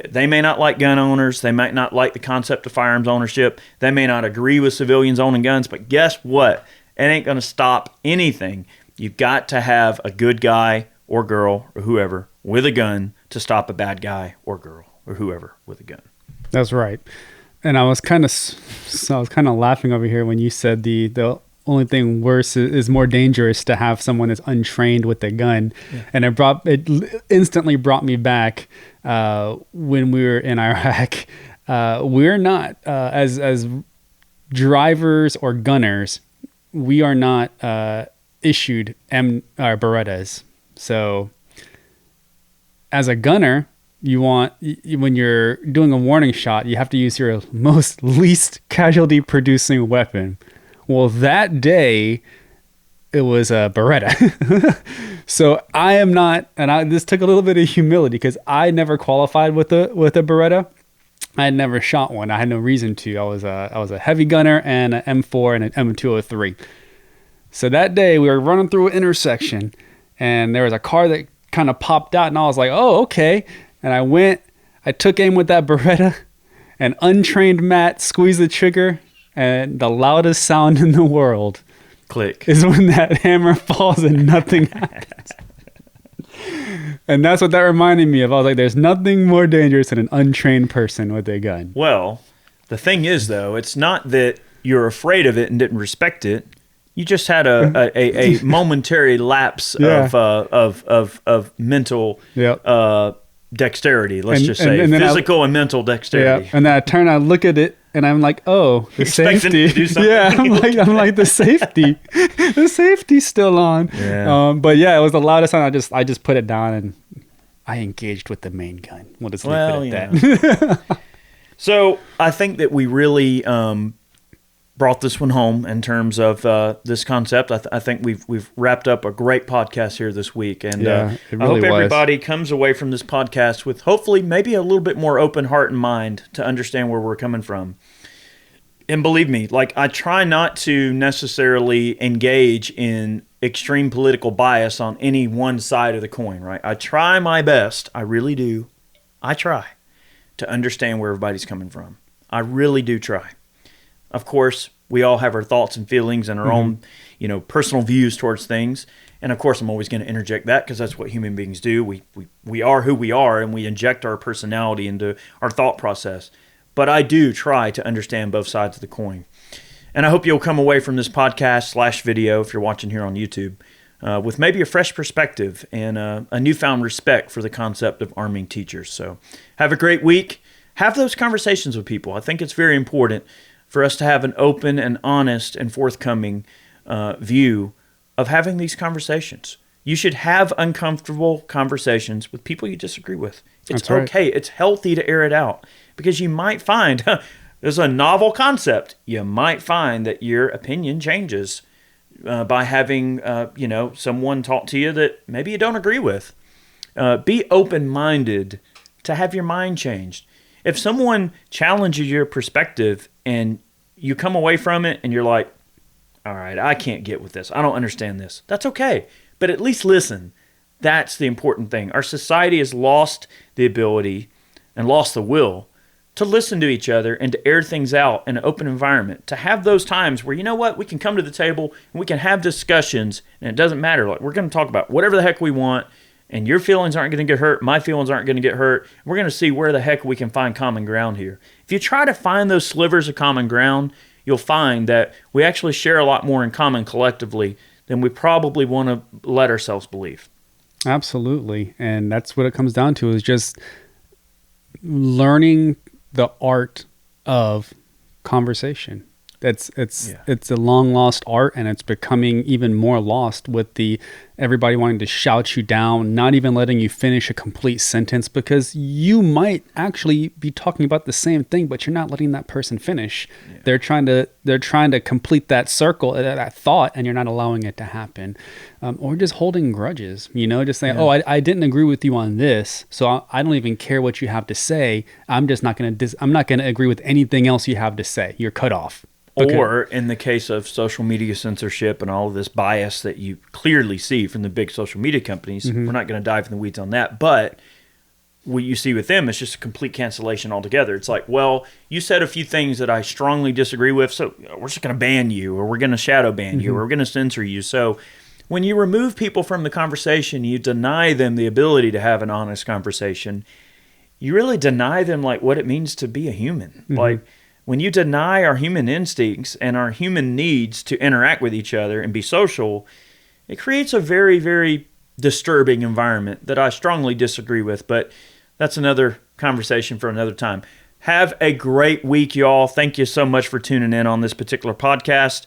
They may not like gun owners. They might not like the concept of firearms ownership. They may not agree with civilians owning guns. But guess what? It ain't going to stop anything. You've got to have a good guy or girl or whoever with a gun to stop a bad guy or girl or whoever with a gun. That's right. And I was kind of laughing over here when you said the only thing worse is more dangerous to have someone that's untrained with a gun. Yeah. And it instantly brought me back when we were in Iraq. We're not as drivers or gunners, we are not issued Berettas. So as a gunner, when you're doing a warning shot, you have to use your least casualty producing weapon. Well, that day it was a Beretta. So I am not, and this took a little bit of humility because I never qualified with a Beretta. I had never shot one. I had no reason to. I was a heavy gunner and an M4 and an M203. So that day we were running through an intersection and there was a car that kind of popped out and I was like, oh, okay. And I took aim with that Beretta, and untrained Matt squeezed the trigger, and the loudest sound in the world, click, is when that hammer falls and nothing happens. And that's what that reminded me of. I was like, there's nothing more dangerous than an untrained person with a gun. Well, the thing is, though, it's not that you're afraid of it and didn't respect it. You just had a momentary lapse of mental dexterity, let's just say. And physical and mental dexterity. Yeah. And then I turn, I look at it, and I'm like, oh, the safety. To do something. Yeah, I'm like the safety. The safety's still on. Yeah. But yeah, it was the loudest sound. I just put it down, and I engaged with the main gun. We'll just leave it at that. So I think that we really brought this one home in terms of this concept. I think we've wrapped up a great podcast here this week, and it really I hope everybody comes away from this podcast with hopefully maybe a little bit more open heart and mind to understand where we're coming from. And believe me, like, I try not to necessarily engage in extreme political bias on any one side of the coin, right? I try my best. I really do. I try to understand where everybody's coming from. I really do try. Of course, we all have our thoughts and feelings and our own, personal views towards things. And of course, I'm always going to interject that because that's what human beings do. We are who we are, and we inject our personality into our thought process. But I do try to understand both sides of the coin. And I hope you'll come away from this podcast / video, if you're watching here on YouTube, with maybe a fresh perspective and a newfound respect for the concept of arming teachers. So have a great week. Have those conversations with people. I think it's very important for us to have an open and honest and forthcoming view of having these conversations. You should have uncomfortable conversations with people you disagree with. It's okay. It's healthy to air it out because you might find, there's a novel concept, you might find that your opinion changes by having someone talk to you that maybe you don't agree with. Be open-minded to have your mind changed. If someone challenges your perspective and you come away from it and you're like, all right, I can't get with this. I don't understand this. That's okay. But at least listen. That's the important thing. Our society has lost the ability and lost the will to listen to each other and to air things out in an open environment, to have those times where, you know what, we can come to the table and we can have discussions and it doesn't matter. Like, we're going to talk about whatever the heck we want. And your feelings aren't going to get hurt. My feelings aren't going to get hurt. We're going to see where the heck we can find common ground here. If you try to find those slivers of common ground, you'll find that we actually share a lot more in common collectively than we probably want to let ourselves believe. Absolutely. And that's what it comes down to, is just learning the art of conversation. It's a long lost art, and it's becoming even more lost with everybody wanting to shout you down, not even letting you finish a complete sentence, because you might actually be talking about the same thing, but you're not letting that person finish. Yeah. They're trying to complete that circle, that thought, and you're not allowing it to happen. Or just holding grudges, just saying, I didn't agree with you on this, so I don't even care what you have to say. I'm not going to agree with anything else you have to say. You're cut off. Okay. Or in the case of social media censorship and all of this bias that you clearly see from the big social media companies, we're not going to dive in the weeds on that, but what you see with them is just a complete cancellation altogether. It's like, well, you said a few things that I strongly disagree with, so we're just going to ban you, or we're going to shadow ban you, or we're going to censor you. So when you remove people from the conversation, you deny them the ability to have an honest conversation. You really deny them like what it means to be a human. Like when you deny our human instincts and our human needs to interact with each other and be social, it creates a very, very disturbing environment that I strongly disagree with. But that's another conversation for another time. Have a great week, y'all. Thank you so much for tuning in on this particular podcast.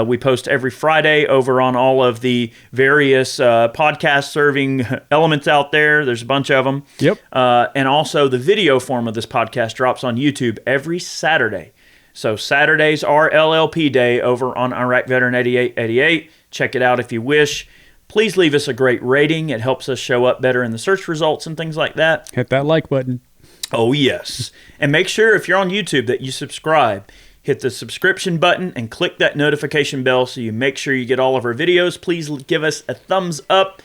We post every Friday over on all of the various podcast serving elements out there. There's a bunch of them. Yep. And also the video form of this podcast drops on YouTube every Saturday. So Saturdays are LLP Day over on Iraq Veteran 8888. Check it out if you wish. Please leave us a great rating. It helps us show up better in the search results and things like that. Hit that like button. Oh, yes. And make sure if you're on YouTube that you subscribe. Hit the subscription button and click that notification bell so you make sure you get all of our videos. Please give us a thumbs up.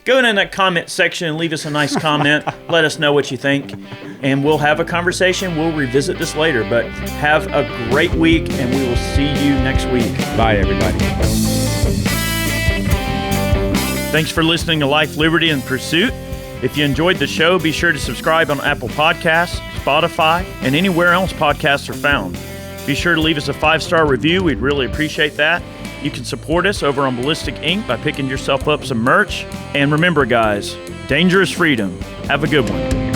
Go in that comment section and leave us a nice comment. Let us know what you think. And we'll have a conversation. We'll revisit this later. But have a great week, and we will see you next week. Bye, everybody. Thanks for listening to Life, Liberty, and Pursuit. If you enjoyed the show, be sure to subscribe on Apple Podcasts, Spotify, and anywhere else podcasts are found. Be sure to leave us a 5-star review. We'd really appreciate that. You can support us over on Ballistic Ink by picking yourself up some merch. And remember, guys, danger is freedom. Have a good one.